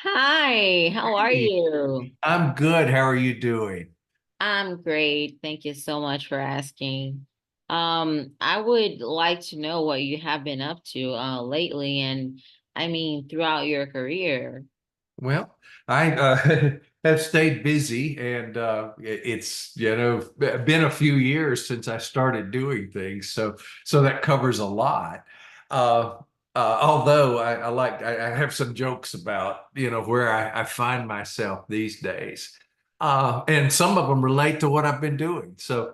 Hi, how are Hey, you? I'm good. How are you doing? I'm great. Thank you so much for asking. I would like to know what you have been up to lately and I mean throughout your career. Well, I have stayed busy, and it's been a few years since I started doing things, so that covers a lot. Uh, although I have some jokes about where I find myself these days, and some of them relate to what I've been doing. So.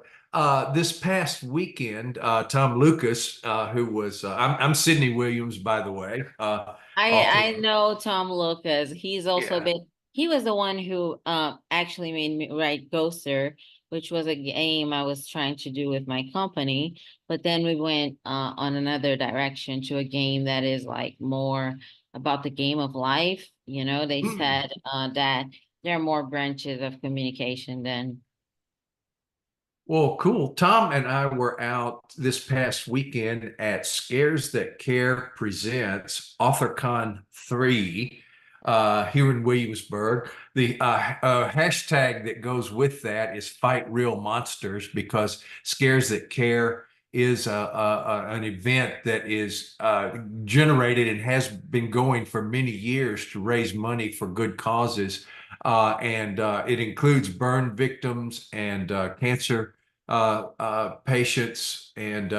This past weekend, Tom Lucas, who was I'm Sidney Williams, by the way, author. I know Tom Lucas. He's also Yeah. been he was the one who actually made me write Ghoster, which was a game I was trying to do with my company, but then we went on another direction to a game that is like more about the game of life. You know, they Hmm. said that there are more branches of communication than Well, cool. Tom and I were out this past weekend at Scares That Care Presents AuthorCon 3 here in Williamsburg. The hashtag that goes with that is Fight Real Monsters because Scares That Care is an event that is generated and has been going for many years to raise money for good causes. And it includes burn victims and cancer patients, and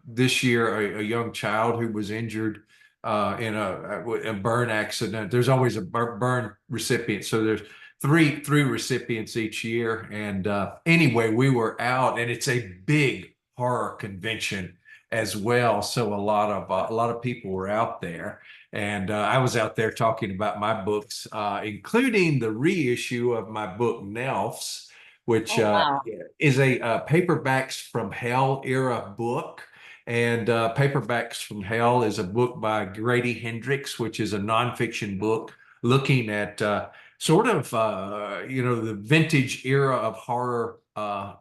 this year a young child who was injured in a burn accident. There's always a burn recipient, so there's three recipients each year. And anyway, we were out, and it's a big horror convention as well. So a lot of people were out there. And I was out there talking about my books, including the reissue of my book, Nelfs, which oh wow. is a Paperbacks from Hell era book. And Paperbacks from Hell is a book by Grady Hendrix, which is a nonfiction book looking at the vintage era of horror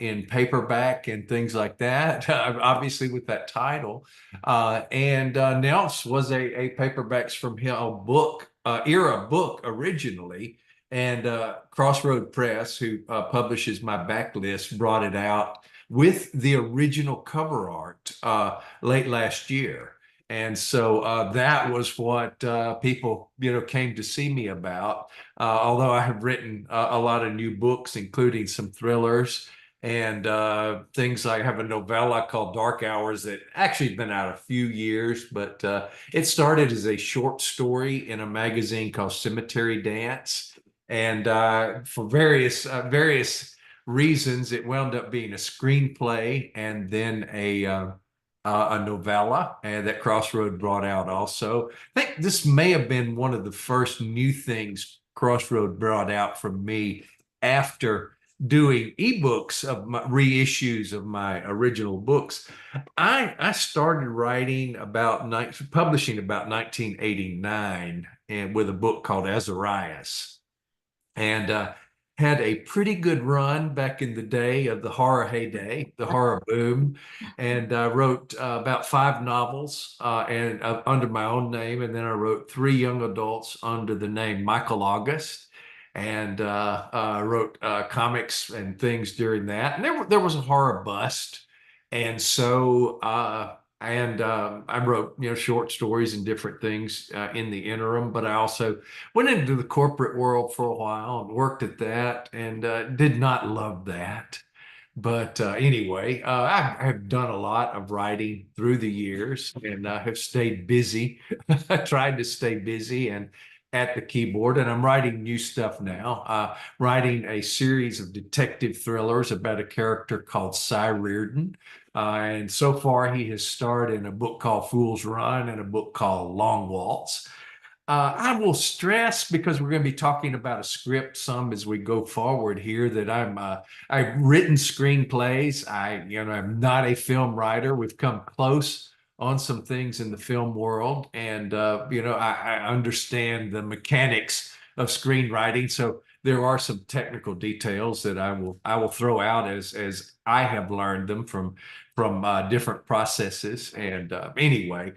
in paperback and things like that, obviously with that title. And Nels was a Paperbacks from Hell book, era book originally. And Crossroad Press, who publishes my backlist, brought it out with the original cover art late last year. And so that was what people, came to see me about. Although I have written a lot of new books, including some thrillers and things like I have a novella called Dark Hours that actually been out a few years, but it started as a short story in a magazine called Cemetery Dance. And for various reasons, it wound up being a screenplay and then a novella, and that Crossroad brought out also. I think this may have been one of the first new things Crossroad brought out from me after doing ebooks of my reissues of my original books. I started publishing about 1989, and with a book called Azarias, and had a pretty good run back in the day of the horror heyday, the horror boom, and wrote about five novels and under my own name, and then I wrote three young adults under the name Michael August. And wrote comics and things during that, and there was a horror bust, and so I wrote short stories and different things in the interim. But I also went into the corporate world for a while and worked at that, and did not love that. But anyway, I have done a lot of writing through the years, and I have stayed busy. I tried to stay busy and at the keyboard, and I'm writing new stuff now. Writing a series of detective thrillers about a character called Cy Reardon. And so far, he has starred in a book called Fool's Run and a book called Long Waltz. I will stress, because we're going to be talking about a script some as we go forward here, that I've written screenplays. I'm not a film writer. We've come close on some things in the film world, and I understand the mechanics of screenwriting. So there are some technical details that I will throw out as I have learned them from different processes. And anyway,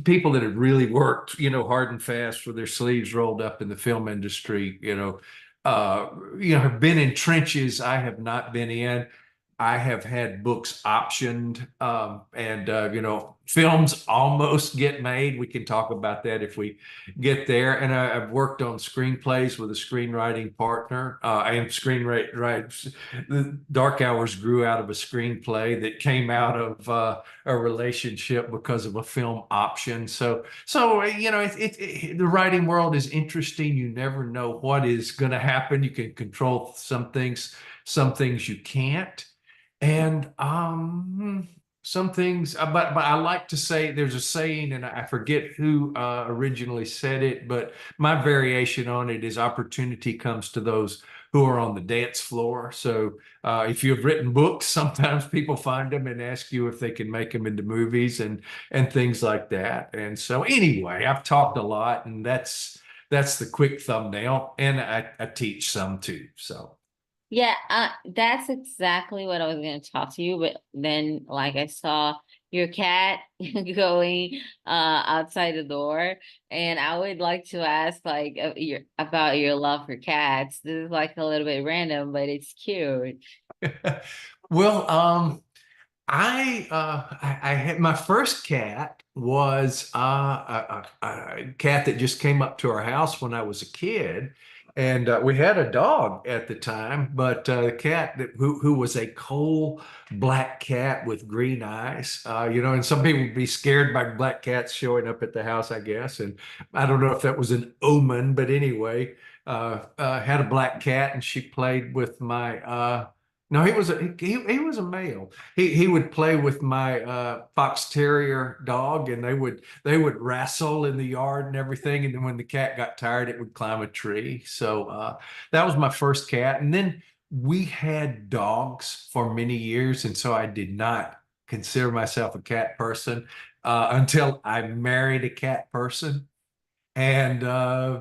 people that have really worked, hard and fast with their sleeves rolled up in the film industry, have been in trenches I have not been in. I have had books optioned, and films almost get made. We can talk about that if we get there. And I've worked on screenplays with a screenwriting partner. I am screenwriter. The Dark Hours grew out of a screenplay that came out of a relationship because of a film option. So the writing world is interesting. You never know what is going to happen. You can control some things you can't. And some things, but I like to say there's a saying, and I forget who originally said it, but my variation on it is opportunity comes to those who are on the dance floor. So if you've written books, sometimes people find them and ask you if they can make them into movies and things like that. And so anyway, I've talked a lot, and that's the quick thumbnail. And I teach some too. So. Yeah, that's exactly what I was going to talk to you, but then like I saw your cat going outside the door, and I would like to ask like about your love for cats. This is like a little bit random, but it's cute. Well, I had my first cat was a cat that just came up to our house when I was a kid, and we had a dog at the time, but the cat who was a coal black cat with green eyes, and some people would be scared by black cats showing up at the house, I guess, and I don't know if that was an omen, but anyway, had a black cat, and she played with my no, he was a male. He would play with my fox terrier dog, and they would wrestle in the yard and everything. And then when the cat got tired, it would climb a tree. So that was my first cat. And then we had dogs for many years, and so I did not consider myself a cat person until I married a cat person. And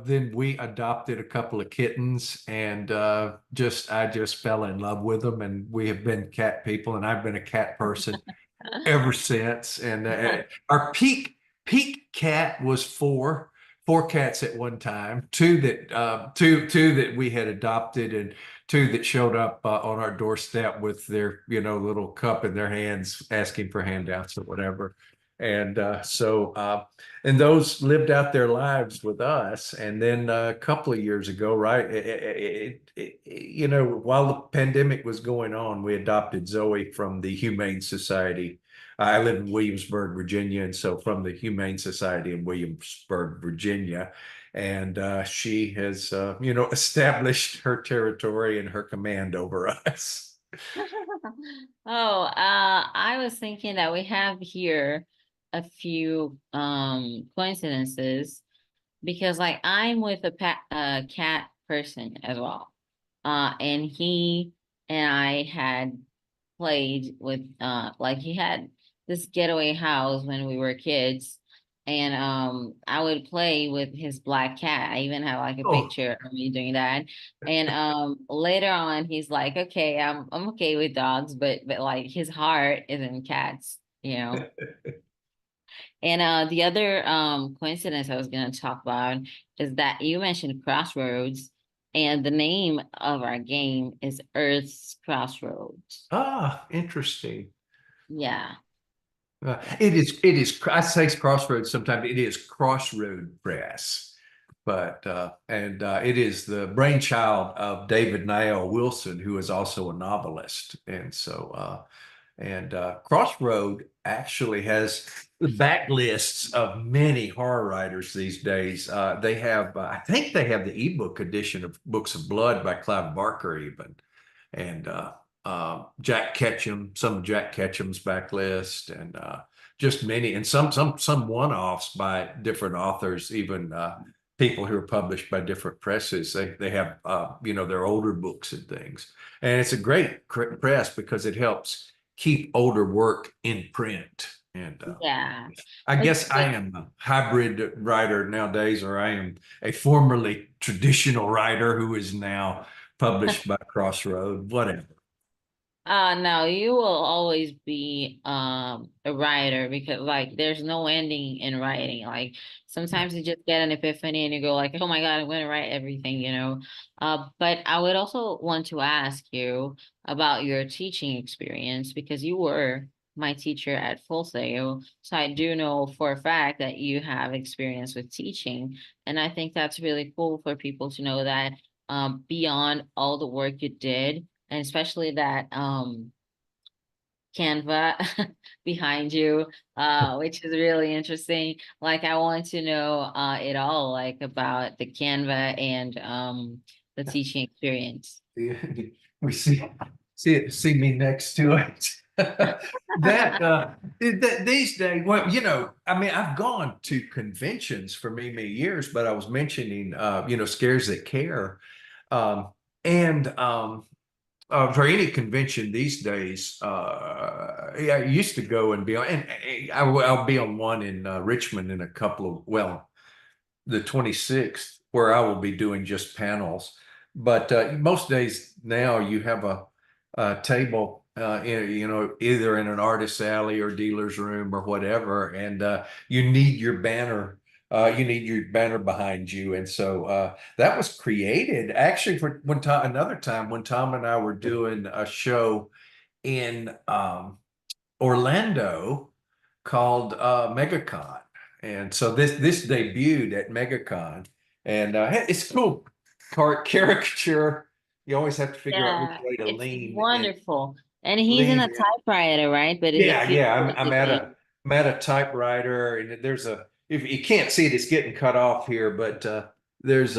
then we adopted a couple of kittens, and I just fell in love with them, and we have been cat people, and I've been a cat person ever since. And our peak cat was four cats at one time, two that we had adopted, and two that showed up on our doorstep with their little cup in their hands asking for handouts or whatever. And and those lived out their lives with us. And then a couple of years ago, right, while the pandemic was going on, we adopted Zoe from the Humane Society. I live in Williamsburg, Virginia, and so from the Humane Society in Williamsburg, Virginia. And she has, established her territory and her command over us. Oh, I was thinking that we have here a few coincidences because like I'm with a cat person as well. And he and I had played with like he had this getaway house when we were kids, and I would play with his black cat. I even have like a Oh, picture of me doing that. And later on he's like, okay, I'm okay with dogs, but like his heart is in cats, you know. And the other coincidence I was going to talk about is that you mentioned Crossroads, and the name of our game is Earth's Crossroads. interesting. Yeah. It is, I say Crossroads sometimes, it is Crossroad Press, but, and it is the brainchild of David Niall Wilson, who is also a novelist. And so, Crossroad actually has the backlists of many horror writers these days. They have, I think they have the ebook edition of Books of Blood by Clive Barker even, and Jack Ketchum, some of Jack Ketchum's backlist, and just many, and some one-offs by different authors, even people who are published by different presses. They have their older books and things, and it's a great press because it helps keep older work in print. And Yeah. I It's guess I good. am a hybrid writer nowadays, or I am a formerly traditional writer who is now published by Crossroad, whatever. No, you will always be a writer because like there's no ending in writing. Like sometimes you just get an epiphany and you go like, oh my God, I'm gonna write everything, you know. But I would also want to ask you about your teaching experience because you were my teacher at Full Sail. So I do know for a fact that you have experience with teaching. And I think that's really cool for people to know that beyond all the work you did and especially that Canva behind you, which is really interesting. Like I want to know it all, like about the Canva and the teaching experience. We see me next to it. That these days, well, I mean, I've gone to conventions for many years, but I was mentioning, Scares That Care, um, and for any convention these days, yeah, I used to go and be on, and I'll be on one in Richmond in a couple of, well, the 26th, where I will be doing just panels. But most days now you have a table, either in an artist alley or dealer's room or whatever, and you need your banner. You need your banner behind you, and so that was created actually for one time. Another time when Tom and I were doing a show in Orlando called MegaCon, and so this debuted at MegaCon, and it's cool. Caricature. You always have to figure out which Yeah, way to it's lean and wonderful. And he's in lean a in. typewriter, right? But is it Yeah. I'm at futuristically? a typewriter, and there's a, if you can't see it, it's getting cut off here, but there's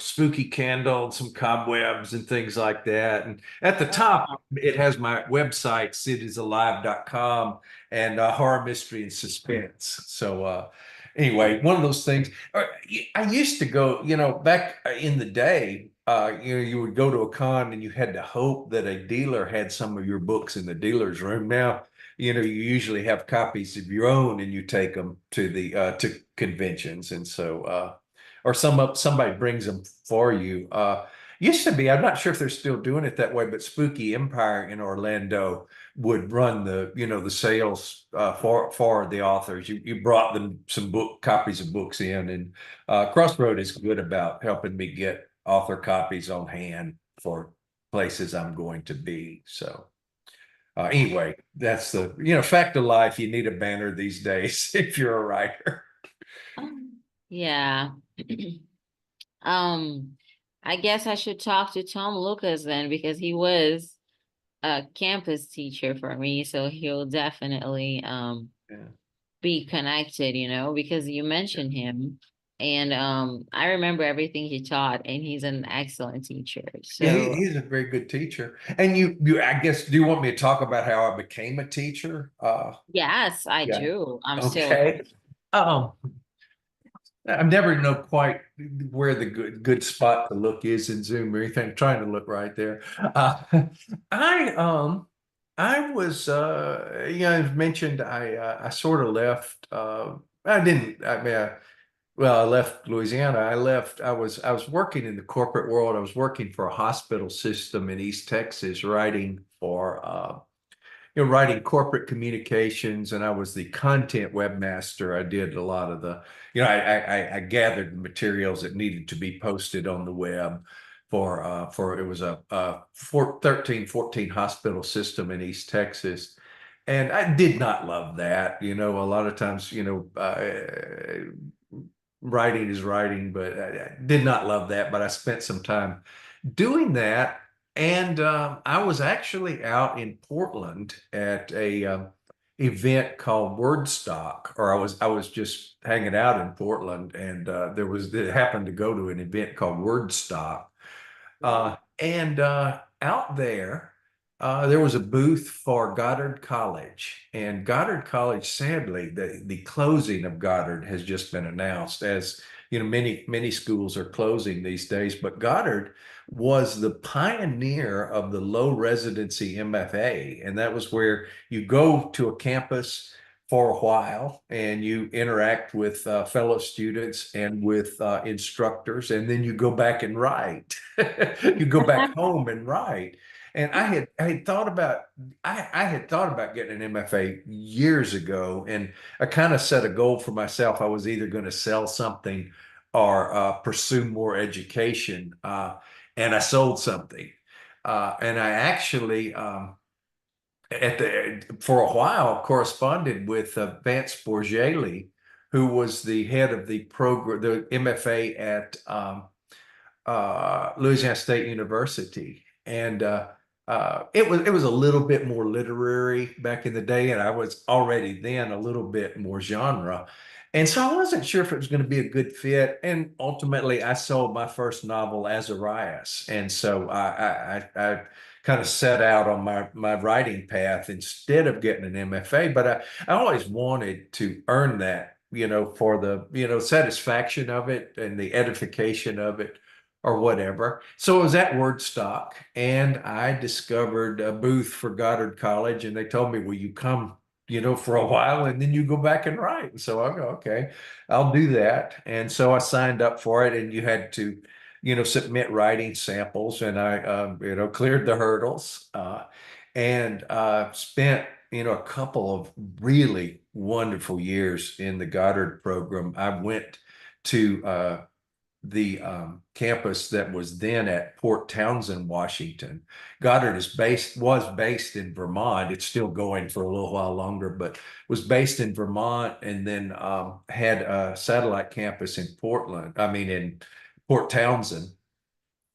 spooky candle and some cobwebs and things like that. And at the top, Oh, it has my website, city'salive.com, and horror, mystery, and suspense. So anyway, one of those things. I used to go, back in the day, you would go to a con and you had to hope that a dealer had some of your books in the dealer's room. Now, you usually have copies of your own and you take them to the to conventions, and so or somebody brings them for you. Used to be, I'm not sure if they're still doing it that way, but Spooky Empire in Orlando would run the sales for the authors. You brought them some book copies of books in, and Crossroad is good about helping me get author copies on hand for places I'm going to be. So anyway, that's the fact of life. You need a banner these days if you're a writer. yeah. Um, I guess I should talk to Tom Lucas then because he was a campus teacher for me, so he'll definitely Yeah. be connected, because you mentioned him and I remember everything he taught and he's an excellent teacher. Yeah, So he's a very good teacher. And I guess, do you want me to talk about how I became a teacher? yes, I Yeah. do. I'm still Okay. Um, I never know quite where the good spot to look is in Zoom or anything. I'm trying to look right there. I I was I've mentioned I sort of left. I didn't. I mean, well, I left Louisiana. I was working in the corporate world. I was working for a hospital system in East Texas, writing for writing corporate communications, and I was the content webmaster. I did a lot of the, I gathered the materials that needed to be posted on the web for it was a 14 hospital system in East Texas. And I did not love that. A lot of times, writing is writing, but I did not love that. But I spent some time doing that, and I was actually out in Portland at a event called Wordstock, or I was just hanging out in Portland, and it happened to go to an event called Wordstock, and out there was a booth for Goddard College. And Goddard College, sadly, the closing of Goddard has just been announced. As many schools are closing these days, but Goddard was the pioneer of the low residency MFA. And that was where you go to a campus for a while, and you interact with fellow students and with instructors, and then you go back and write. You go back home and write. And I had thought about I had thought about getting an MFA years ago, and I kind of set a goal for myself. I was either going to sell something or pursue more education, and I sold something. And I actually at the for a while corresponded with Vance Borgelli, who was the head of the program, the MFA at Louisiana State University, and it was a little bit more literary back in the day, and I was already then a little bit more genre, and so I wasn't sure if it was going to be a good fit. And ultimately, I sold my first novel, Azarias, and so I kind of set out on my writing path instead of getting an MFA. But I always wanted to earn that, for the satisfaction of it and the edification of it or whatever. So it was at Wordstock, and I discovered a booth for Goddard College, and they told me, "Will you come, for a while, and then you go back and write?" And so I go, "Okay, I'll do that." And so I signed up for it, and you had to, submit writing samples, and I, cleared the hurdles, and spent, a couple of really wonderful years in the Goddard program. I went to the campus that was then at Port Townsend, Washington. Goddard was based in Vermont. It's still going for a little while longer, but was based in Vermont, and then had a satellite campus in in Port Townsend.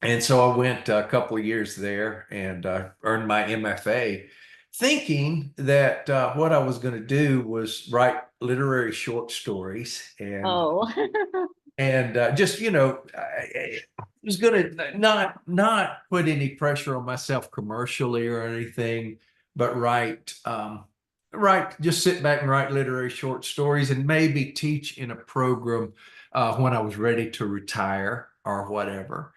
And so I went a couple of years there and earned my MFA, thinking that what I was going to do was write literary short stories and Oh. just I was going to not put any pressure on myself commercially or anything, but write, just sit back and write literary short stories, and maybe teach in a program when I was ready to retire or whatever.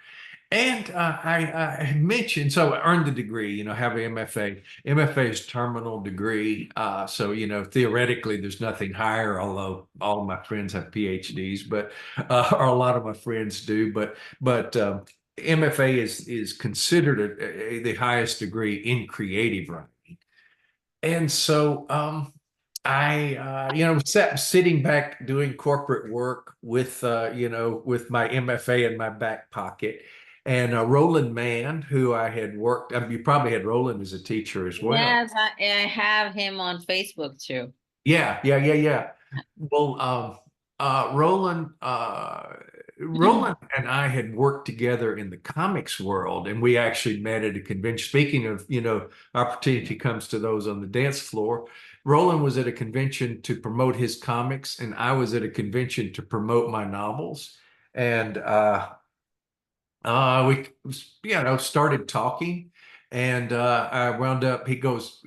And I mentioned, so I earned the degree, have an MFA. MFA is terminal degree. So, theoretically, there's nothing higher, although all of my friends have PhDs, or a lot of my friends do. But MFA is considered the highest degree in creative writing. And so I, sitting back doing corporate work with my MFA in my back pocket. And Roland Mann, who I had worked, you probably had Roland as a teacher as well. Yes, I have him on Facebook too. Yeah, yeah, yeah, yeah. Well, Roland and I had worked together in the comics world, and we actually met at a convention. Speaking of, opportunity comes to those on the dance floor. Roland was at a convention to promote his comics, and I was at a convention to promote my novels. And we, started talking, and I wound up. He goes,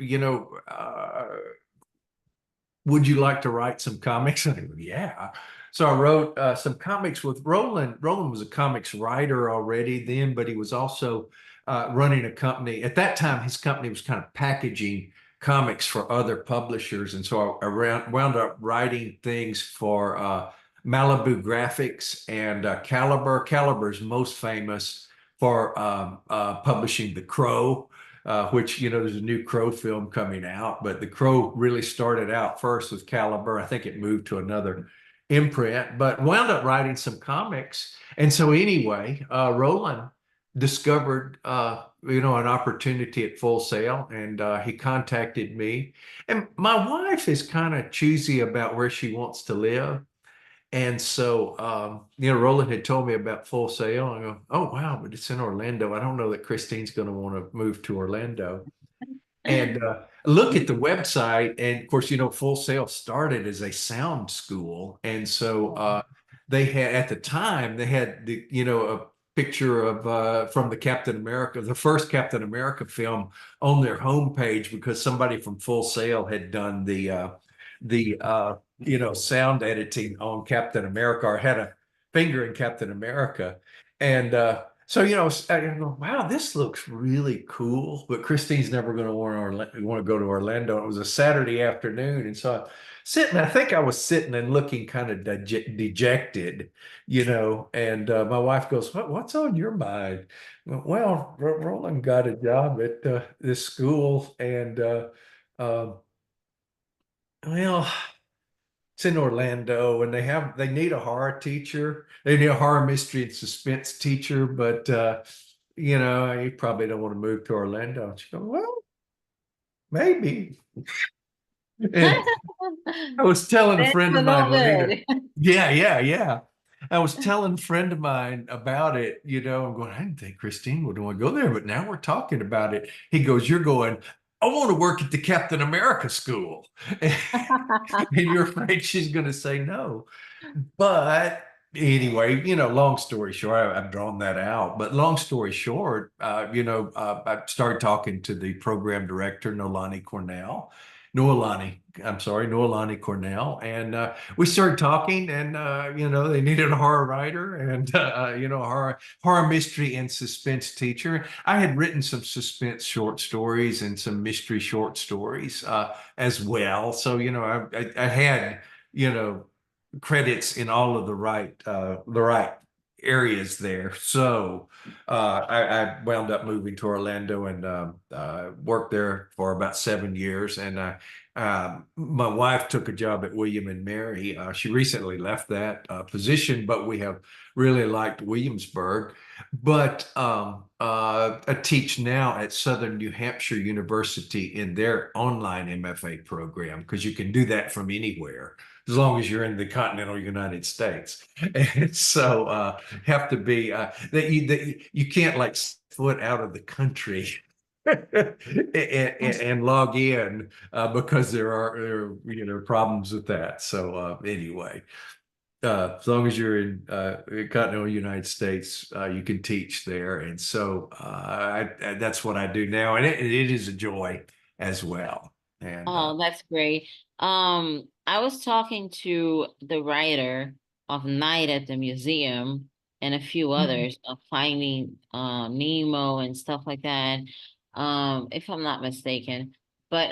would you like to write some comics? I go, yeah. So I wrote some comics with Roland. Roland was a comics writer already then, but he was also running a company. At that time, his company was kind of packaging comics for other publishers. And so I wound up writing things for Malibu Graphics and Caliber. Caliber is most famous for publishing The Crow, which, there's a new Crow film coming out, but The Crow really started out first with Caliber. I think it moved to another imprint, but wound up writing some comics. And so anyway, Roland discovered, an opportunity at Full Sail, and he contacted me. And my wife is kind of choosy about where she wants to live. And so, Roland had told me about Full Sail. I go, oh, wow, but it's in Orlando. I don't know that Christine's going to want to move to Orlando. And look at the website. And of course, Full Sail started as a sound school. And so they had, at the time, they had a picture of from the Captain America, the first Captain America film on their homepage, because somebody from Full Sail had done the sound editing on Captain America, or had a finger in Captain America. And So, I go, wow, this looks really cool. But Christine's never going to want to go to Orlando. It was a Saturday afternoon. And so I think I was sitting and looking kind of dejected, and my wife goes, what's on your mind? Well, Roland got a job at this school. And, uh, well, it's in Orlando, and they need a horror teacher. They need a horror mystery and suspense teacher, but you probably don't want to move to Orlando. She goes, well, maybe. And I was telling a That's friend a of little mine later. good. Yeah, yeah, yeah. I was telling a friend of mine about it. I'm going, I didn't think Christine would want to go there, but now we're talking about it. He goes, you're going, I want to work at the Captain America school. And you're afraid she's going to say no. But anyway, long story short, I've drawn that out. But long story short, I started talking to the program director, Noelani Cornell, and we started talking, and they needed a horror writer and a horror mystery and suspense teacher. I had written some suspense short stories and some mystery short stories as well, so I had you know credits in all of the right areas there. So I wound up moving to Orlando and worked there for about 7 years. And my wife took a job at William and Mary. She recently left that position, but we have really liked Williamsburg. But I teach now at Southern New Hampshire University in their online MFA program because you can do that from anywhere as long as you're in the continental United States. And so have to be that you can't like foot out of the country and log in because there are problems with that. So anyway, as long as you're in continental United States, you can teach there. And so that's what I do now, and it is a joy as well. And Oh, that's great. I was talking to the writer of Night at the Museum and a few others of Finding Nemo and stuff like that. If I'm not mistaken. But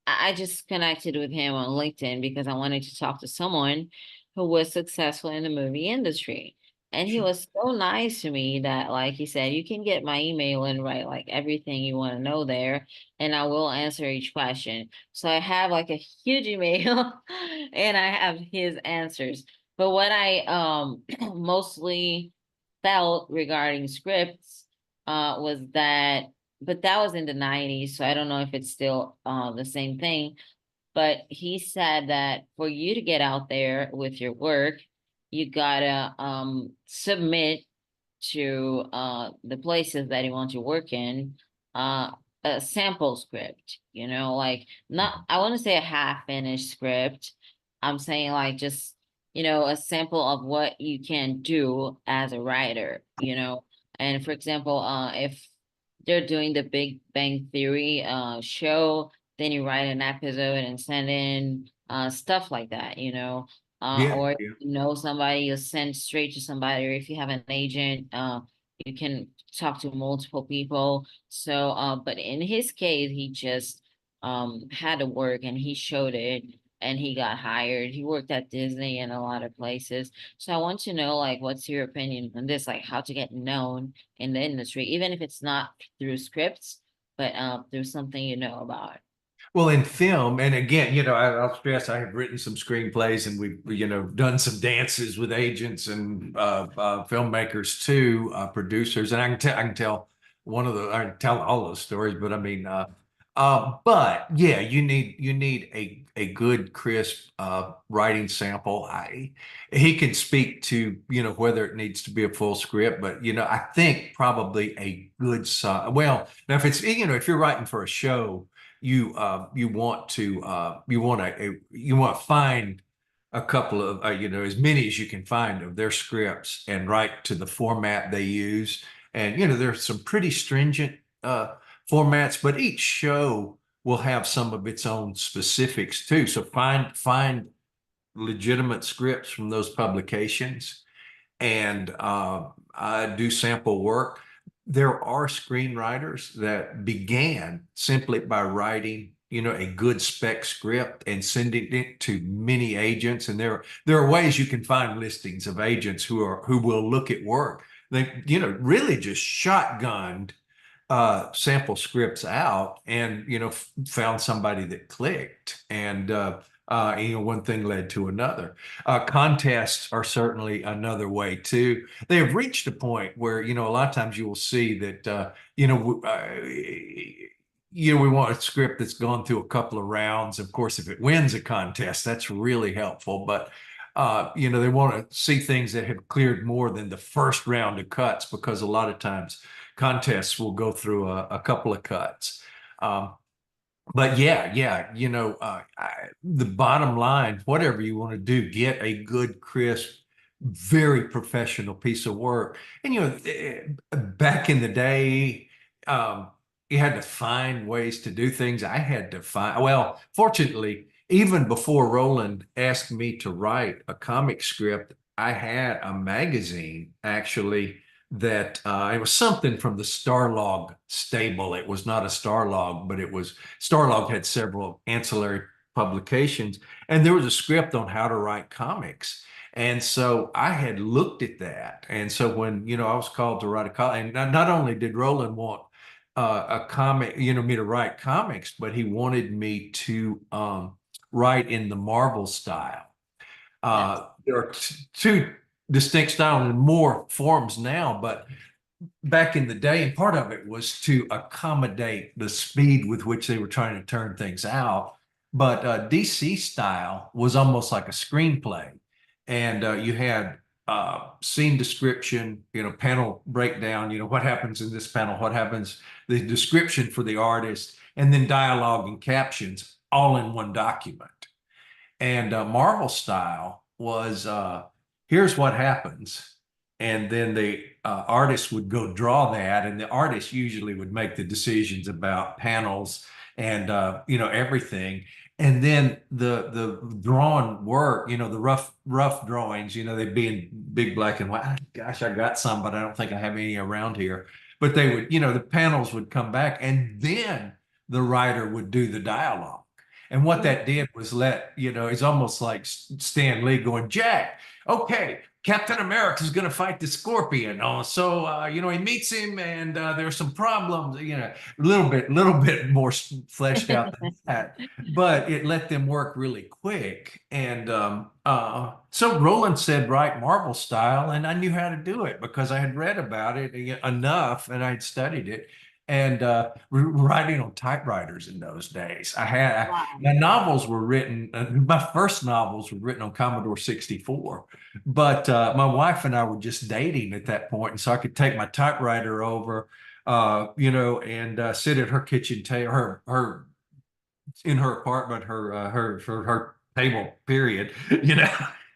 I just connected with him on LinkedIn because I wanted to talk to someone who was successful in the movie industry. And he was so nice to me that, like he said, you can get my email and write like everything you want to know there and I will answer each question. So I have like a huge email and I have his answers. But what I mostly felt regarding scripts was that, but that was in the 90s, so I don't know if it's still the same thing. But he said that for you to get out there with your work, you gotta submit to the places that you want to work in uh a sample script, like not I want to say a half finished script. I'm saying like just a sample of what you can do as a writer, and for example if they're doing the Big Bang Theory show, then you write an episode and send in stuff like that, yeah, or if yeah. you know somebody, you send straight to somebody, or if you have an agent, you can talk to multiple people. So, but in his case, he just had to work and he showed it and he got hired. He worked at Disney and a lot of places. So I want to know, like, what's your opinion on this? Like, how to get known in the industry, even if it's not through scripts, but through something you know about. Well, in film, and again, I'll stress I have written some screenplays, and we've done some dances with agents and filmmakers too, producers, and I can tell I can tell all those stories, but I mean, but yeah, you need a good crisp writing sample. He can speak to whether it needs to be a full script, but I think probably a good well, now if you're writing for a show you want to find a couple of as many as you can find of their scripts and write to the format they use. And there's some pretty stringent formats, but each show will have some of its own specifics too. So find legitimate scripts from those publications and I do sample work. There are screenwriters that began simply by writing, a good spec script and sending it to many agents. And there are ways you can find listings of agents who will look at work. They, really just shotgunned sample scripts out and found somebody that clicked, and one thing led to another. Contests are certainly another way too. They have reached a point where a lot of times you will see that we want a script that's gone through a couple of rounds. Of course, if it wins a contest, that's really helpful, but they want to see things that have cleared more than the first round of cuts, because a lot of times contests will go through a couple of cuts. But yeah, the bottom line, whatever you want to do, get a good, crisp, very professional piece of work. And back in the day, you had to find ways to do things. I had to find, well, fortunately, even before Roland asked me to write a comic script, I had a magazine actually that it was something from the Starlog stable. It was not a Starlog, but Starlog had several ancillary publications, and there was a script on how to write comics. And so I had looked at that. And so when, I was called to write a comic, and not only did Roland want a comic, me to write comics, but he wanted me to write in the Marvel style. There are two distinct styles and more forms now, but back in the day, and part of it was to accommodate the speed with which they were trying to turn things out. But DC style was almost like a screenplay, and you had scene description, panel breakdown, what happens in this panel, what happens, the description for the artist, and then dialogue and captions all in one document. And Marvel style was here's what happens. And then the artist would go draw that, and the artist usually would make the decisions about panels and everything. And then the drawn work, the rough drawings, they'd be in big black and white. Ah, gosh, I got some, but I don't think I have any around here. But they would, the panels would come back, and then the writer would do the dialogue. And what that did was it's almost like Stan Lee going, Jack, okay, Captain America's going to fight the Scorpion. Oh, so, he meets him, and there's some problems, a little bit more fleshed out than that. But it let them work really quick. And so Roland said, write Marvel style. And I knew how to do it because I had read about it enough, and I had studied it. And writing on typewriters in those days. My novels were written, my first novels were written on Commodore 64, but my wife and I were just dating at that point. And so I could take my typewriter over, and sit at her kitchen table, her in her apartment, her table, period.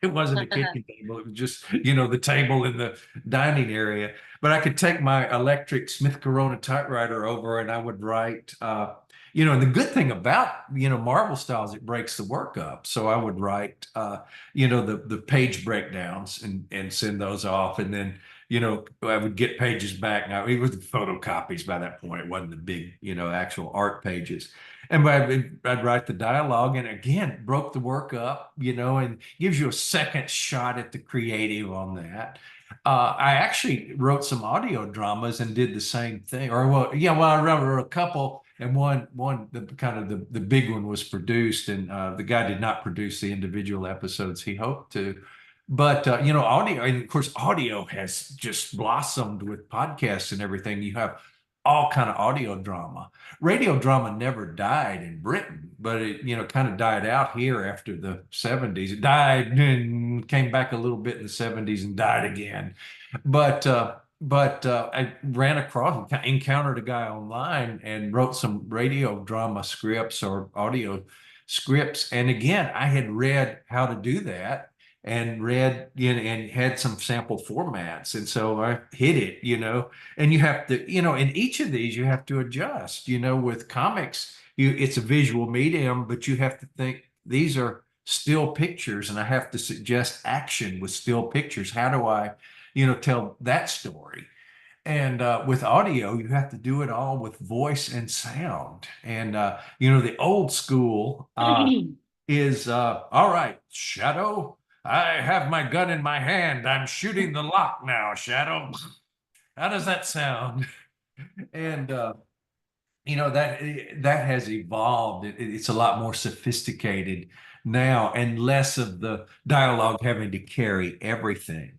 It wasn't a kitchen table. It was just, the table in the dining area. But I could take my electric Smith Corona typewriter over, and I would write, and the good thing about, Marvel styles, it breaks the work up. So I would write, the page breakdowns and send those off. And then, I would get pages back. Now it was the photocopies by that point. It wasn't the big, actual art pages. And I'd write the dialogue, and again, broke the work up, and gives you a second shot at the creative on that. I actually wrote some audio dramas and did the same thing. I wrote a couple, and the big one was produced, and the guy did not produce the individual episodes he hoped to. But audio, and of course, audio has just blossomed with podcasts and everything. You have all kind of audio drama. Radio drama never died in Britain, but it, kind of died out here after the 70s. It died and came back a little bit in the 70s and died again. But I ran across, encountered a guy online and wrote some radio drama scripts or audio scripts. And again, I had read how to do that and read, and had some sample formats. And so I hit it, and you have to, in each of these, you have to adjust, with comics, it's a visual medium, but you have to think these are still pictures and I have to suggest action with still pictures. How do I, tell that story? And with audio, you have to do it all with voice and sound. And the old school is all right, Shadow. I have my gun in my hand. I'm shooting the lock now, Shadow. How does that sound? And that has evolved. It's a lot more sophisticated now, and less of the dialogue having to carry everything.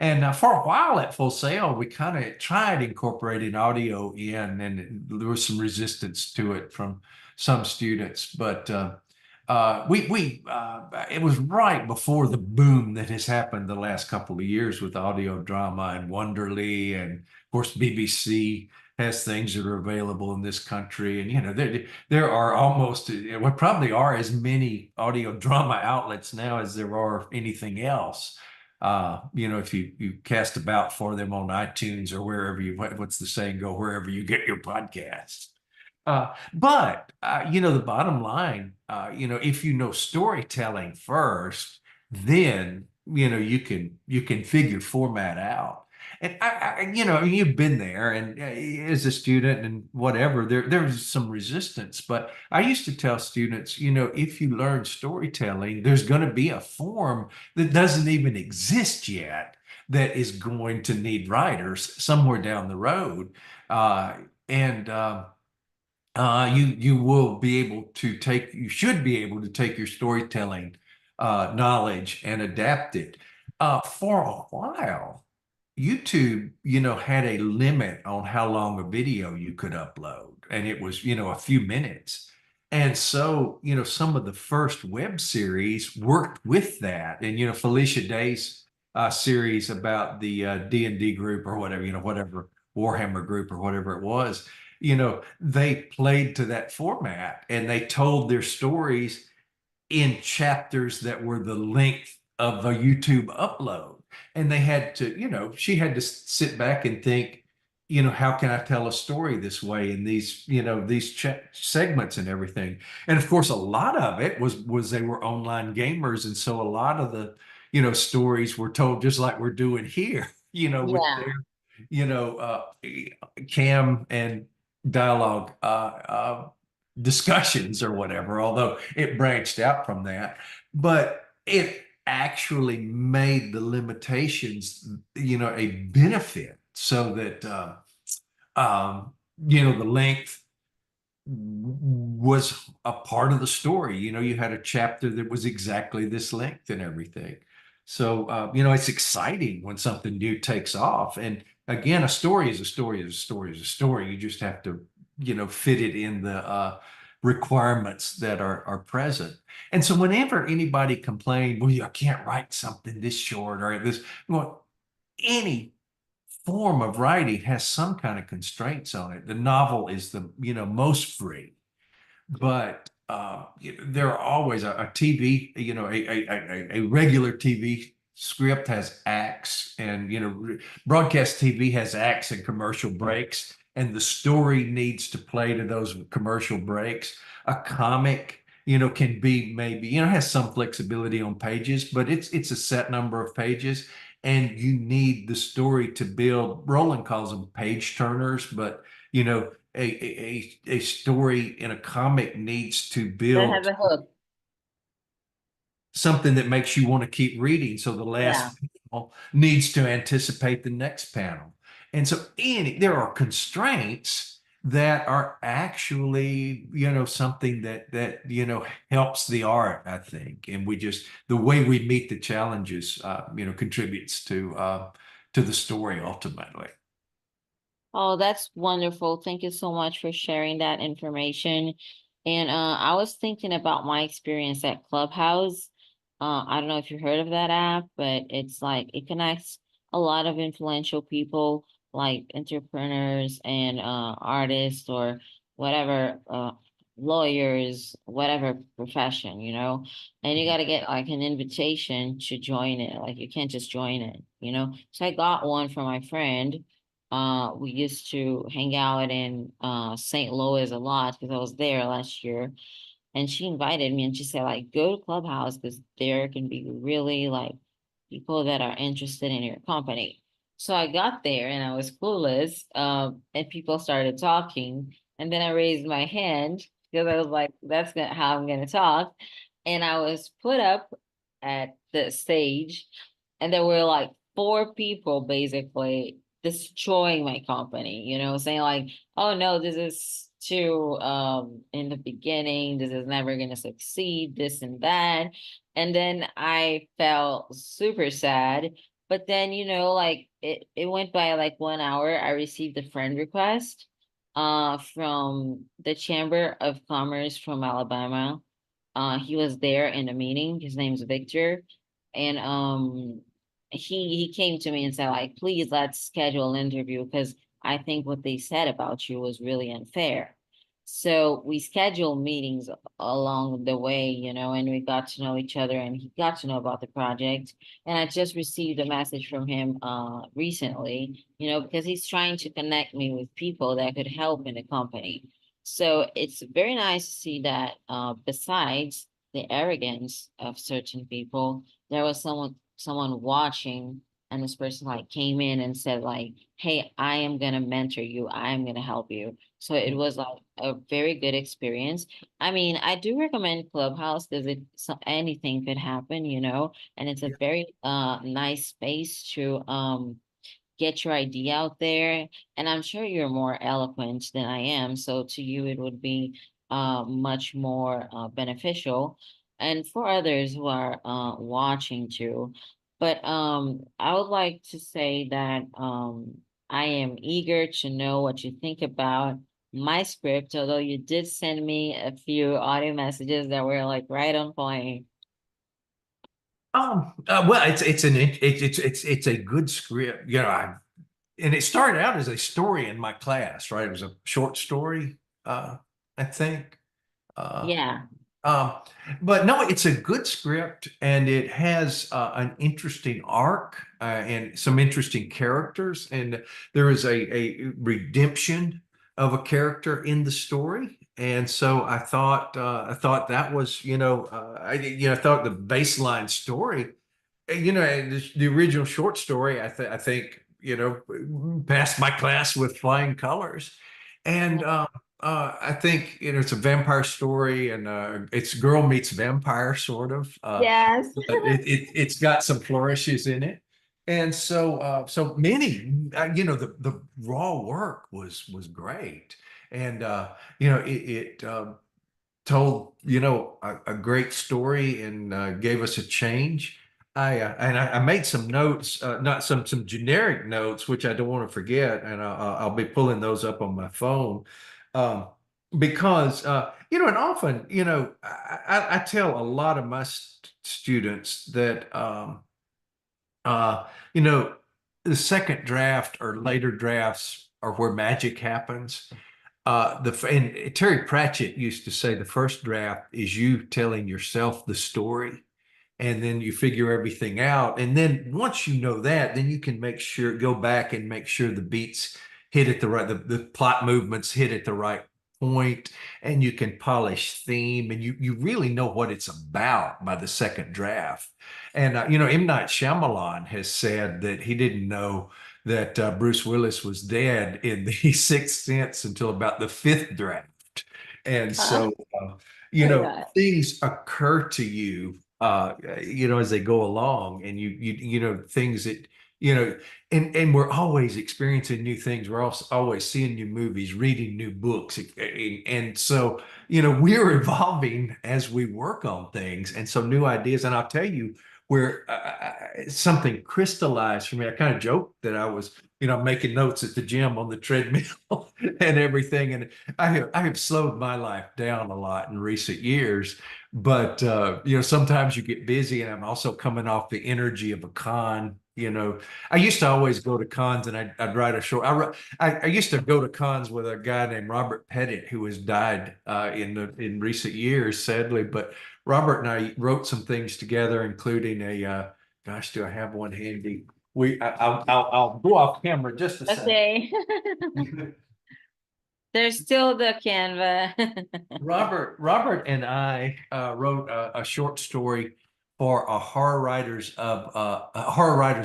And for a while at Full Sail, we kind of tried incorporating audio in, and there was some resistance to it from some students. But it was right before the boom that has happened the last couple of years with audio drama and Wonderly, and of course BBC has things that are available in this country. And, there are almost, what probably are as many audio drama outlets now as there are anything else. If you cast about for them on iTunes or wherever what's the saying go, wherever you get your podcasts. But the bottom line, if you know storytelling first, then you can figure format out. And you've been there, and as a student and whatever, there's some resistance. But I used to tell students, if you learn storytelling, there's going to be a form that doesn't even exist yet that is going to need writers somewhere down the road. And you should be able to take your storytelling knowledge and adapt it. For a while, YouTube, had a limit on how long a video you could upload, and it was, a few minutes. And so, some of the first web series worked with that. And, Felicia Day's series about the D&D group or whatever, whatever Warhammer group or whatever it was, they played to that format and they told their stories in chapters that were the length of a YouTube upload. And they had to, she had to sit back and think, how can I tell a story this way in these segments and everything. And of course, a lot of it was they were online gamers. And so a lot of the, stories were told just like we're doing here, with Yeah. their, cam and dialogue discussions or whatever, although it branched out from that. But it actually made the limitations, a benefit so that, the length was a part of the story. You had a chapter that was exactly this length and everything. So, it's exciting when something new takes off. And again, a story is a story is a story is a story. You just have to, fit it in the requirements that are present. And so whenever anybody complained, well, I can't write something this short or this, well, any form of writing has some kind of constraints on it. The novel is the, most free, but there are always a TV, a regular TV script has acts, and broadcast TV has acts and commercial breaks, and the story needs to play to those commercial breaks. A comic, can be maybe, has some flexibility on pages, but it's a set number of pages, and you need the story to build. Roland calls them page turners, but a story in a comic needs to That has build a hook. something that makes you want to keep reading. So the Yeah. last panel needs to anticipate the next panel. And so there are constraints that are actually, something that helps the art, I think. And the way we meet the challenges, contributes to the story ultimately. Oh, that's wonderful. Thank you so much for sharing that information. And I was thinking about my experience at Clubhouse. I don't know if you heard of that app, but it's like it connects a lot of influential people, like entrepreneurs and artists or whatever, lawyers, whatever profession, and you got to get like an invitation to join it. Like you can't just join it. So I got one from my friend. We used to hang out in St. Louis a lot because I was there last year. And she invited me and she said, like, go to Clubhouse because there can be really like people that are interested in your company. So I got there and I was clueless. And people started talking. And then I raised my hand because I was like, how I'm gonna talk. And I was put up at the stage, and there were like four people basically destroying my company, saying like, oh no, this is too in the beginning, this is never gonna succeed, this and that. And then I felt super sad. But then, like it went by like 1 hour. I received a friend request from the Chamber of Commerce from Alabama. He was there in a meeting. His name's Victor. And he came to me and said, like, please let's schedule an interview because I think what they said about you was really unfair. So we scheduled meetings along the way, and we got to know each other and he got to know about the project. And I just received a message from him recently, because he's trying to connect me with people that could help in the company. So it's very nice to see that besides the arrogance of certain people, there was someone watching, and this person like came in and said like, hey, I am gonna mentor you, I am gonna help you. So it was like a very good experience. I mean, I do recommend Clubhouse because anything could happen, and it's a very nice space to get your idea out there. And I'm sure you're more eloquent than I am. So to you, it would be much more beneficial. And for others who are watching too. But I would like to say that I am eager to know what you think about my script, although you did send me a few audio messages that were like right on point. Well, it's a good script. And it started out as a story in my class, right? It was a short story, I think. Uh, Yeah. um, but no, it's a good script, and it has an interesting arc and some interesting characters, and there is a redemption of a character in the story. And so I thought that was, I thought the baseline story, and the original short story, I think, passed my class with flying colors. And I think, it's a vampire story, and it's girl meets vampire sort of. Yes. But it's got some flourishes in it. And so many, the raw work was great. And it told a great story, and gave us a change. I made some notes, not some generic notes, which I don't want to forget, and I'll be pulling those up on my phone, um, because and often, I tell a lot of my students that uh, you know the second draft or later drafts are where magic happens. And Terry Pratchett used to say the first draft is you telling yourself the story, and then you figure everything out. And then once you know that, then you can go back and make sure the beats hit at the plot movements hit at the right point, and you can polish theme, and you really know what it's about by the second draft. And M. Night Shyamalan has said that he didn't know that Bruce Willis was dead in The Sixth Sense until about the fifth draft. And Oh so, my God. things occur to you, as they go along, and things that, you know, and we're always experiencing new things. We're also always seeing new movies, reading new books. And so, we're evolving as we work on things. And so new ideas, and I'll tell you, where something crystallized for me. I kind of joked that I was, making notes at the gym on the treadmill and everything. And I have slowed my life down a lot in recent years. But sometimes you get busy, and I'm also coming off the energy of a con. I used to always go to cons, and I'd write a short. I used to go to cons with a guy named Robert Pettit, who has died in recent years, sadly. But Robert and I wrote some things together, including gosh, do I have one handy? I'll go off camera just a second. Okay. There's still the Canva. Robert and I wrote a short story for a Horror Writers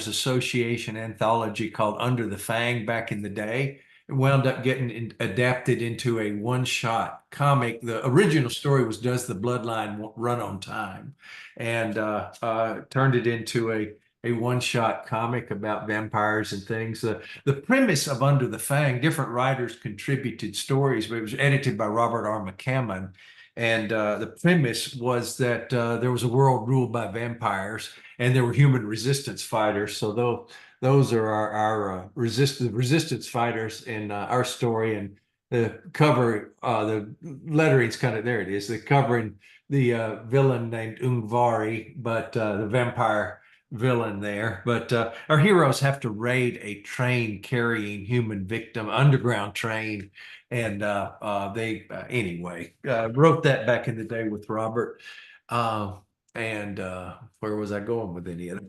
Association anthology called Under the Fang back in the day. It wound up getting adapted into a one-shot comic. The original story was Does the Bloodline Run on Time? And turned it into a one-shot comic about vampires and things. The premise of Under the Fang, different writers contributed stories, but it was edited by Robert R. McCammon. And the premise was that there was a world ruled by vampires and there were human resistance fighters. So those are our resistance fighters in our story. And the cover, the lettering's kind of, there it is, the covering the villain named Ungvari, but the vampire villain there. But our heroes have to raid a train carrying human victim, underground train. And they, anyway, wrote that back in the day with Robert. Uh, and where was I going with any of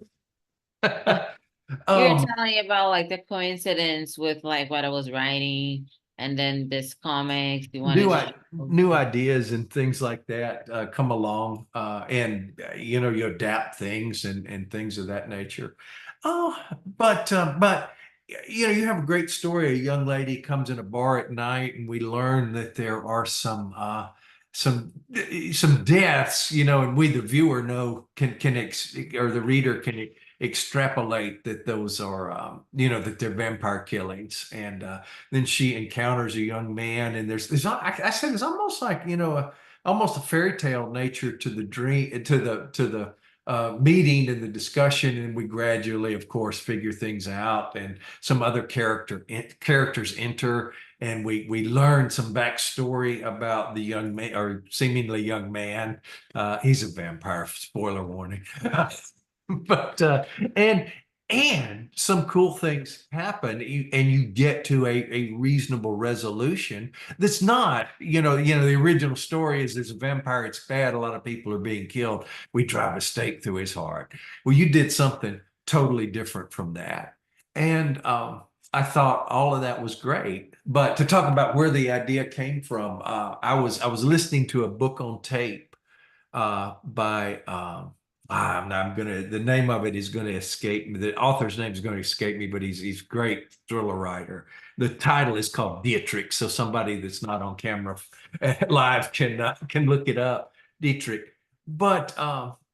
that? You're um, telling me about like the coincidence with like what I was writing and then this comics you wanted to show. new ideas and things like that come along, and you adapt things and things of that nature. Oh, but you have a great story. A young lady comes in a bar at night, and we learn that there are some some deaths, and we the viewer know or the reader can extrapolate that those are that they're vampire killings. And then she encounters a young man, and there's I said it's almost like almost a fairy tale nature to the dream, to the meeting and the discussion. And we gradually, of course, figure things out, and some other characters enter, and we learn some backstory about the young man, or seemingly young man. He's a vampire, spoiler warning. But and some cool things happen, and you get to a reasonable resolution. That's not, the original story is there's a vampire, it's bad, a lot of people are being killed, we drive a stake through his heart. Well, you did something totally different from that. And I thought all of that was great. But to talk about where the idea came from, I was listening to a book on tape by the name of it is gonna escape me. The author's name is gonna escape me, but he's a great thriller writer. The title is called Dietrich, so somebody that's not on camera live can look it up, Dietrich. But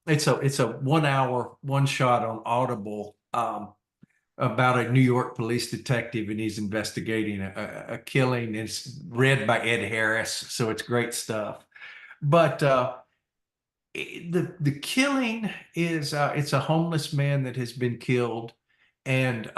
it's a 1 hour one shot on Audible, about a New York police detective, and he's investigating a killing. It's read by Ed Harris, so it's great stuff. But the killing is, it's a homeless man that has been killed. And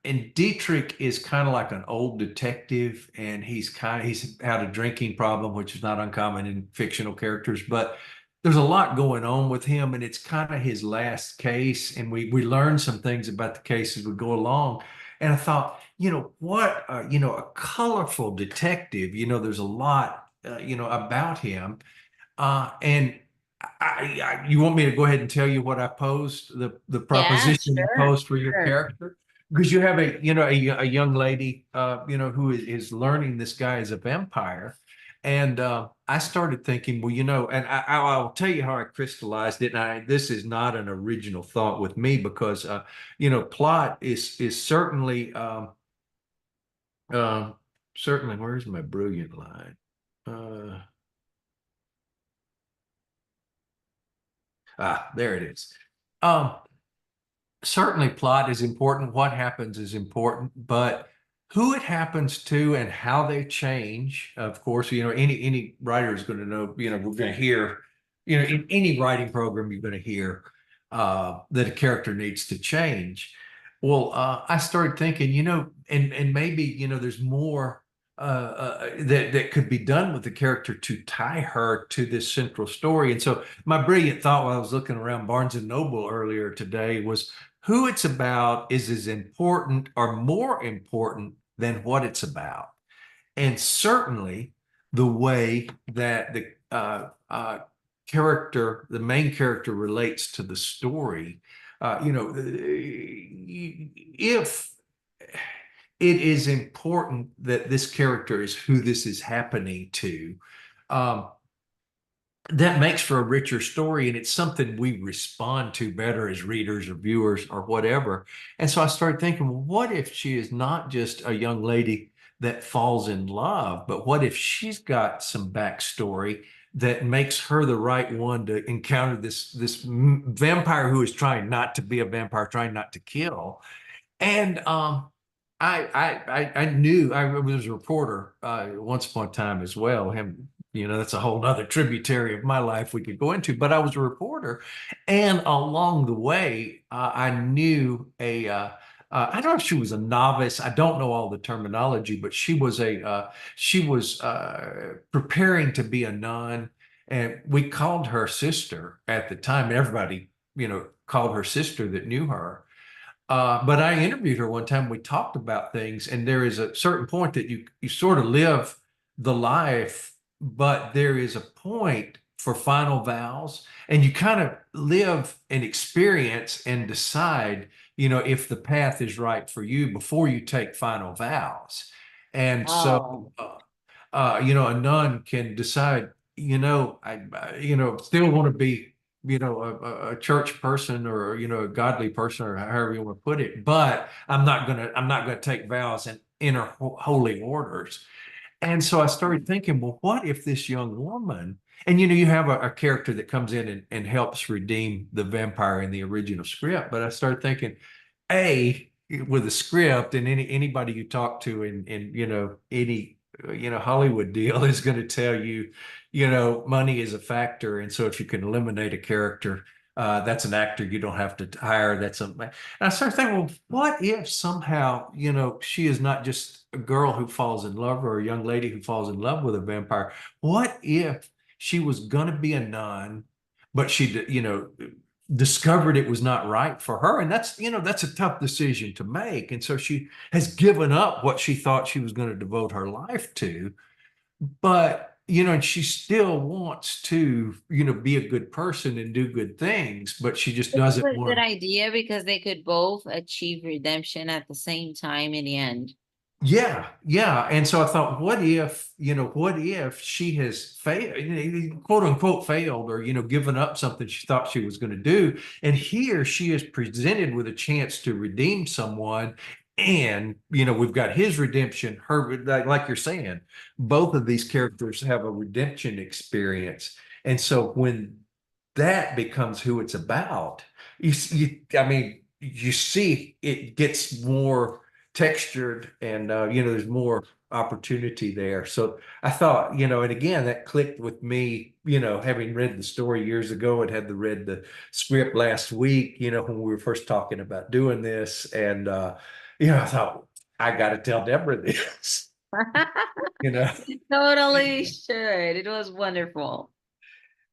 and Dietrich is kind of like an old detective, and he's had a drinking problem, which is not uncommon in fictional characters. But there's a lot going on with him, and it's kind of his last case, and we learn some things about the case as we go along. And I thought, what, a colorful detective. There's a lot about him. And you want me to go ahead and tell you what I posed, the Yeah, proposition I sure, posed for your sure. character? Because you have a young lady, who is learning this guy is a vampire. And I started thinking, well, and I'll tell you how I crystallized it. And this is not an original thought with me, because plot is certainly, uh, certainly, where's my brilliant line? There it is. Um, Certainly plot is important. What happens is important, but who it happens to and how they change, of course, any writer is going to know, we're going to hear, in any writing program, you're going to hear that a character needs to change. Well, I started thinking, and maybe, there's more that could be done with the character to tie her to this central story. And so my brilliant thought while I was looking around Barnes and Noble earlier today was, who it's about is as important or more important than what it's about. And certainly the way that the main character relates to the story. If it is important that this character is who this is happening to. Um, that makes for a richer story, and it's something we respond to better as readers or viewers or whatever. And so I started thinking, well, what if she is not just a young lady that falls in love, but what if she's got some backstory that makes her the right one to encounter this vampire who is trying not to be a vampire, trying not to kill. And I knew I was a reporter once upon a time as well. Him, that's a whole other tributary of my life we could go into. But I was a reporter, and along the way, I knew I don't know if she was a novice. I don't know all the terminology, but she was preparing to be a nun, and we called her sister at the time. Everybody, called her sister that knew her. But I interviewed her one time. We talked about things, and there is a certain point that you sort of live the life, but there is a point for final vows, and you kind of live an experience and decide, if the path is right for you before you take final vows. And so, Oh, a nun can decide, still want to be, a church person or, a godly person or however you want to put it, but I'm not gonna take vows and enter holy orders. And so I started thinking, well, what if this young woman, and you have a character that comes in and helps redeem the vampire in the original script, but I started thinking, with a script, and anybody you talk to in any Hollywood deal is going to tell you, money is a factor, and so if you can eliminate a character, that's an actor you don't have to hire. And I started thinking, well, what if somehow, she is not just a girl who falls in love or a young lady who falls in love with a vampire? What if she was going to be a nun, but she, discovered it was not right for her? And that's a tough decision to make. And so she has given up what she thought she was going to devote her life to, but and she still wants to be a good person and do good things, but she just this is doesn't a good want. idea because they could both achieve redemption at the same time in the end. Yeah, yeah. And so I thought, what if she has failed, quote unquote failed, or, given up something she thought she was going to do. And here she is presented with a chance to redeem someone. And, we've got his redemption, her, like you're saying, both of these characters have a redemption experience. And so when that becomes who it's about, I mean, you see it gets more textured, and there's more opportunity there. So I thought, and again, that clicked with me, having read the story years ago and had read the script last week, when we were first talking about doing this. And I thought, I got to tell Deborah this. you know You totally should. It was wonderful.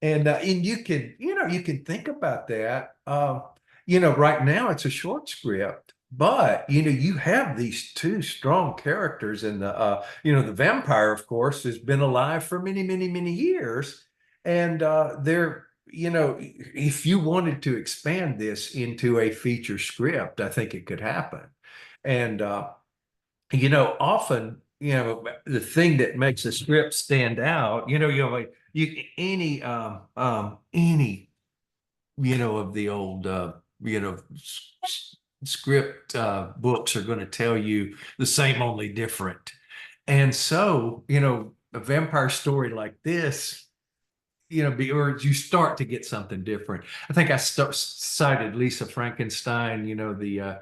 and you can think about that. Right now it's a short script, but you have these two strong characters, and the vampire, of course, has been alive for many, many, many years, and if you wanted to expand this into a feature script, I think it could happen. And often, the thing that makes a script stand out, like any, of the old, script books are going to tell you the same, only different. And so, a vampire story like this, or you start to get something different. I think I cited Lisa Frankenstein, the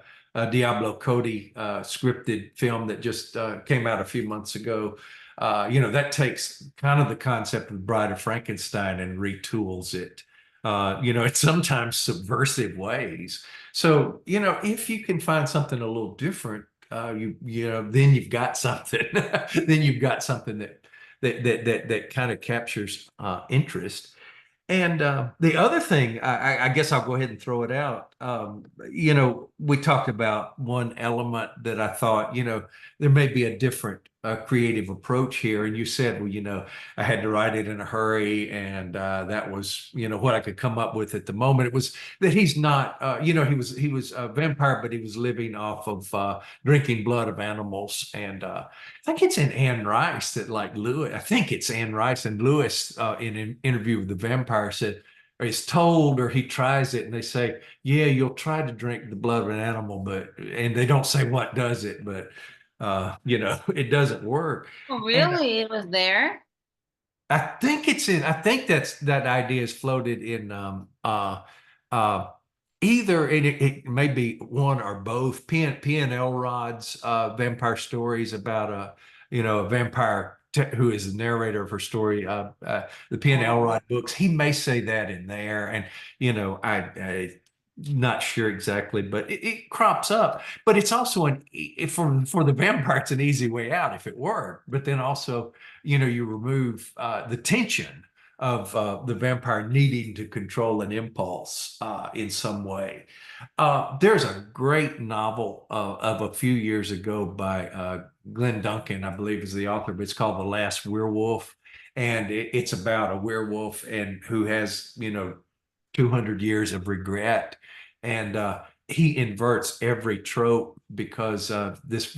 Diablo Cody scripted film that just came out a few months ago. That takes kind of the concept of Bride of Frankenstein and retools it, in sometimes subversive ways. So, if you can find something a little different, then you've got something. Then you've got something that kind of captures interest. And the other thing, I guess I'll go ahead and throw it out. We talked about one element that I thought, there may be a different creative approach here. And you said, well, I had to write it in a hurry, and that was, what I could come up with at the moment. It was that he's not, he was a vampire, but he was living off of drinking blood of animals. And I think it's in Anne Rice that, like, Lewis, I think it's Anne Rice and Lewis in an interview with the vampire said, or he's told, or he tries it, and they say, yeah, you'll try to drink the blood of an animal, and they don't say what does it, but it doesn't work. Oh, And really? It was there? I think that idea is floated in uh either it may be one or both. P. N. Elrod's vampire stories about a vampire who is the narrator of her story, the P. N. Oh, Elrod books. He may say that in there, and I not sure exactly, but it crops up. But it's also for the vampire, it's an easy way out if it worked. But then also, you remove the tension of the vampire needing to control an impulse in some way. There's a great novel of a few years ago by Glenn Duncan, I believe is the author, but it's called The Last Werewolf. And it's about a werewolf and who has, 200 years of regret. And he inverts every trope because this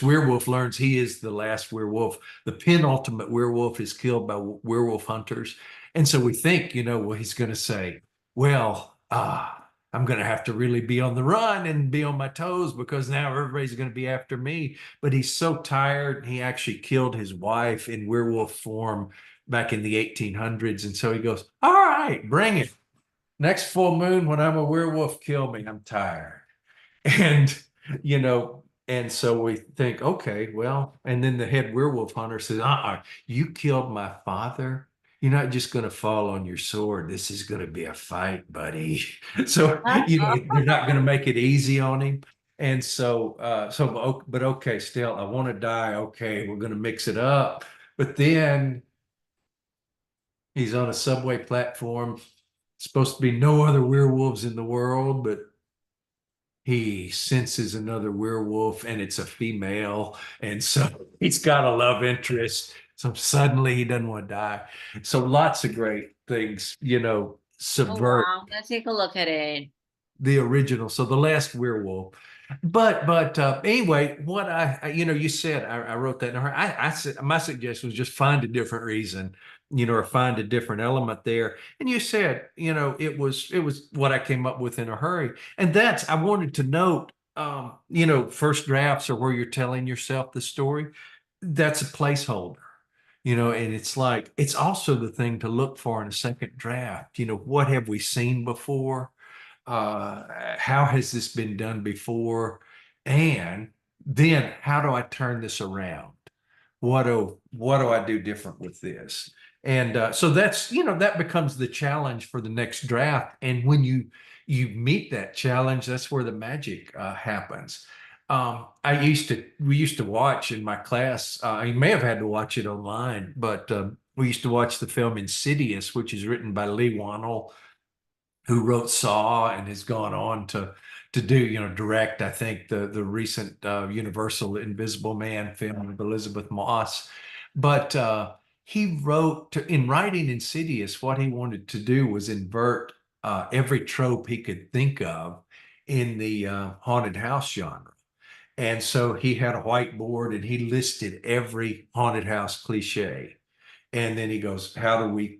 werewolf learns he is the last werewolf. The penultimate werewolf is killed by werewolf hunters. And so we think, well, he's going to say, well, I'm going to have to really be on the run and be on my toes because now everybody's going to be after me. But he's so tired. He actually killed his wife in werewolf form back in the 1800s. And so he goes, all right, bring it. Next full moon, when I'm a werewolf, kill me. I'm tired. And, and so we think, okay, well, and then the head werewolf hunter says, you killed my father. You're not just going to fall on your sword. This is going to be a fight, buddy. So, they're not going to make it easy on him. And but okay, still, I want to die. Okay, we're going to mix it up. But then he's on a subway platform. Supposed to be no other werewolves in the world, but he senses another werewolf and it's a female. And so he's got a love interest. So suddenly he doesn't want to die. So lots of great things, oh, subvert wow. Let's take a look at it. the original. So the last werewolf. But anyway, what you said, I wrote that in a hurry. I said my suggestion was just find a different reason, or find a different element there. And you said, it was what I came up with in a hurry. And I wanted to note, first drafts are where you're telling yourself the story. That's a placeholder. And it's also the thing to look for in a second draft. What have we seen before? How has this been done before? And then how do I turn this around? What do I do different with this? And so that becomes the challenge for the next draft. And when you meet that challenge, that's where the magic happens. We used to watch in my class. You may have had to watch it online, but we used to watch the film Insidious, which is written by Lee Wannell, who wrote Saw and has gone on to do, direct, I think, the recent Universal Invisible Man film with Elizabeth Moss. But he wrote, in writing Insidious, what he wanted to do was invert every trope he could think of in the haunted house genre. And so he had a whiteboard and he listed every haunted house cliche. And then he goes, how do we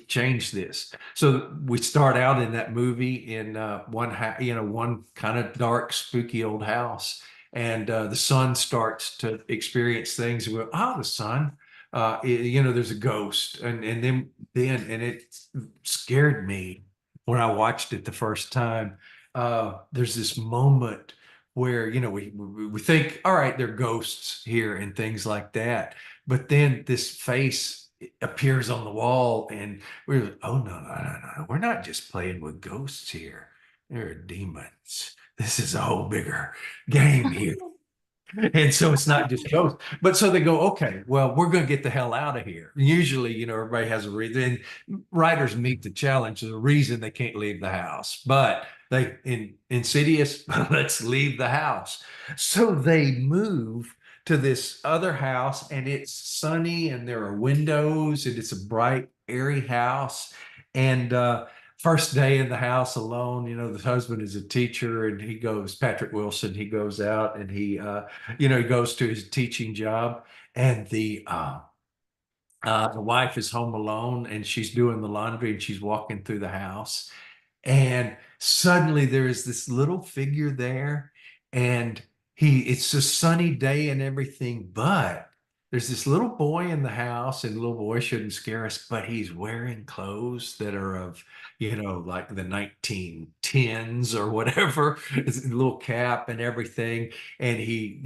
change this? So we start out in that movie in one kind of dark, spooky old house, and the son starts to experience things. And we go, the son, there's a ghost, and then it scared me when I watched it the first time. There's this moment where we think, all right, there are ghosts here and things like that, but then this face appears on the wall, and we're like, oh, no, no, no, no, we're not just playing with ghosts here. There are demons. This is a whole bigger game here. And so it's not just ghosts. But so they go, okay, well, we're going to get the hell out of here. And usually, everybody has a reason. And writers meet the challenge. There's a reason they can't leave the house. But in Insidious, let's leave the house. So they move to this other house, and it's sunny and there are windows and it's a bright, airy house. And first day in the house alone, the husband is a teacher, and he goes, Patrick Wilson, he goes out and he goes to his teaching job, and the wife is home alone and she's doing the laundry and she's walking through the house. And suddenly there is this little figure there, and it's a sunny day and everything, but there's this little boy in the house, and the little boy shouldn't scare us, but he's wearing clothes that are of, like the 1910s or whatever. It's a little cap and everything. And he,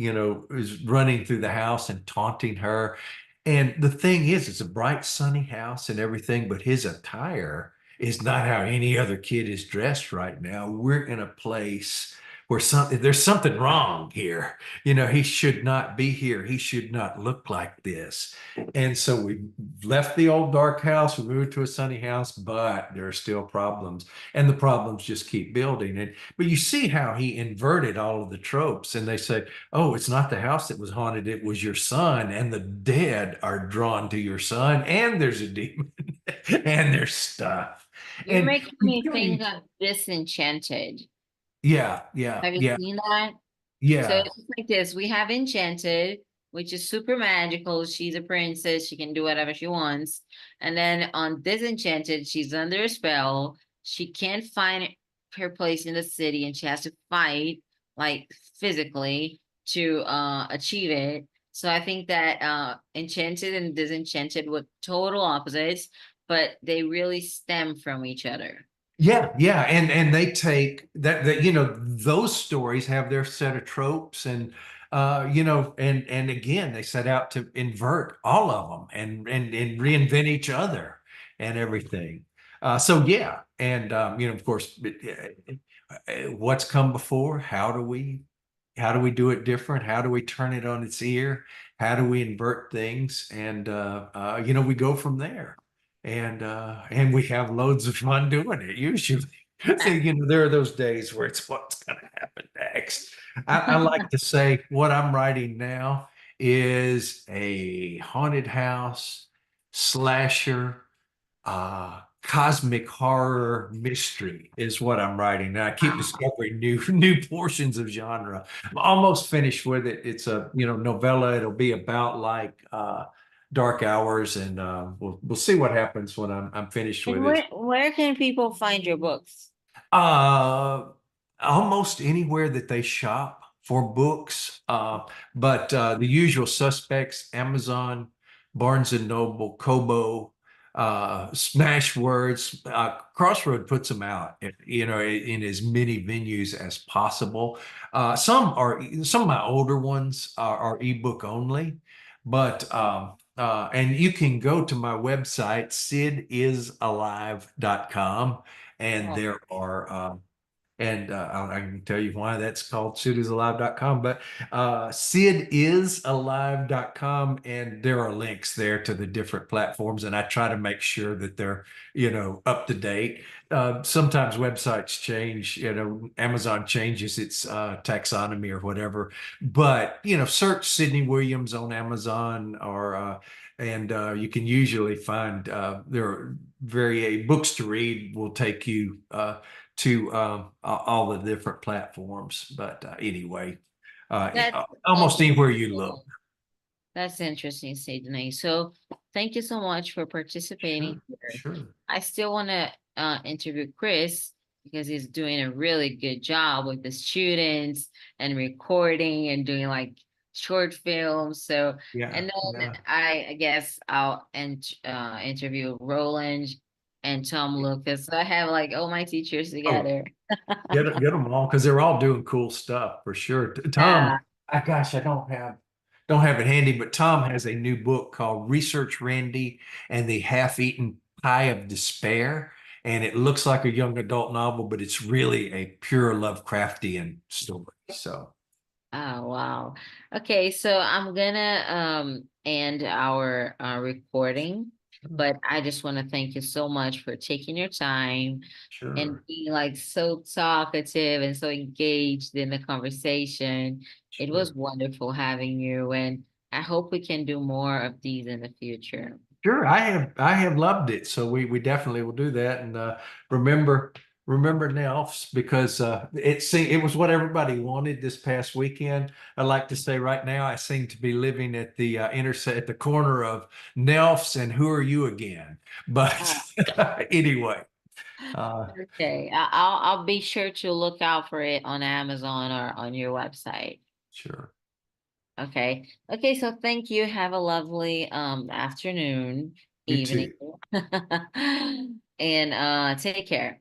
is running through the house and taunting her. And the thing is, it's a bright, sunny house and everything, but his attire is not how any other kid is dressed right now. We're in a place where there's something wrong here. He should not be here. He should not look like this. And so we left the old dark house, we moved to a sunny house, but there are still problems. And the problems just keep building. But you see how he inverted all of the tropes, and they say, oh, it's not the house that was haunted, it was your son, and the dead are drawn to your son, and there's a demon, and there's stuff. You're And making me think of Disenchanted. yeah, yeah, Have you yeah, seen that? So yeah, it's like this. We have Enchanted, which is super magical. She's a princess. She can do whatever she wants. And then on Disenchanted, she's under a spell. She can't find her place in the city, and she has to fight, like, physically, to achieve it. So I think that Enchanted and Disenchanted were total opposites, but they really stem from each other. yeah, yeah. And they take that those stories have their set of tropes, and and again, they set out to invert all of them and reinvent each other and everything. So yeah, and of course, what's come before? How do we do it different? How do we turn it on its ear? How do we invert things? And we go from there. And we have loads of fun doing it usually. So, there are those days where it's what's going to happen next. I like to say what I'm writing now is a haunted house slasher, cosmic horror mystery is what I'm writing. And I keep discovering new portions of genre. I'm almost finished with it. It's a novella. It'll be about like dark hours, and we'll see what happens when I'm finished And with it. where can people find your books? Uh, Almost anywhere that they shop for books. But the usual suspects: Amazon, Barnes and Noble, Kobo, Smashwords. Crossroad puts them out, in as many venues as possible. Some of my older ones are ebook only, but and you can go to my website, sidisalive.com, and Oh, there are I can tell you why that's called sidisalive.com, but sidisalive.com, and there are links there to the different platforms, and I try to make sure that they're, up to date. Sometimes websites change, Amazon changes its taxonomy or whatever, but, search Sidney Williams on Amazon, or and you can usually find there are books to read will take you to all the different platforms. But anyway, that's almost anywhere you look. interesting. That's interesting, Sydney. So thank you so much for participating Sure, here. sure. I still want to interview Chris because he's doing a really good job with the students and recording and doing like short films. So, Yeah, and then yeah. I guess I'll interview Roland and Tom Lucas. So I have like all my teachers Oh, together. get them all, because they're all doing cool stuff for sure. Tom, Yeah. gosh, I don't have it handy, but Tom has a new book called Research Randy and the Half-Eaten Pie of Despair. And it looks like a young adult novel, but it's really a pure Lovecraftian story. So Oh, wow. Okay, so I'm gonna end our recording. But I just want to thank you so much for taking your time and Sure, being like so talkative and so engaged in the conversation. It was sure. wonderful having you, and I hope we can do more of these in the future. Sure, I have loved it. So we definitely will do that. And remember remember Nelfs because it was what everybody wanted this past weekend. I like to say right now I seem to be living at the intersect at the corner of Nelfs and Who Are You Again. But Oh, anyway, uh, okay. I'll be sure to look out for it on Amazon or on your website. sure. Okay. Okay, so thank you. Have a lovely afternoon, You evening. too. And take care.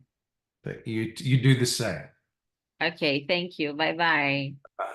But you do the same. Okay, thank you. Bye bye. Bye.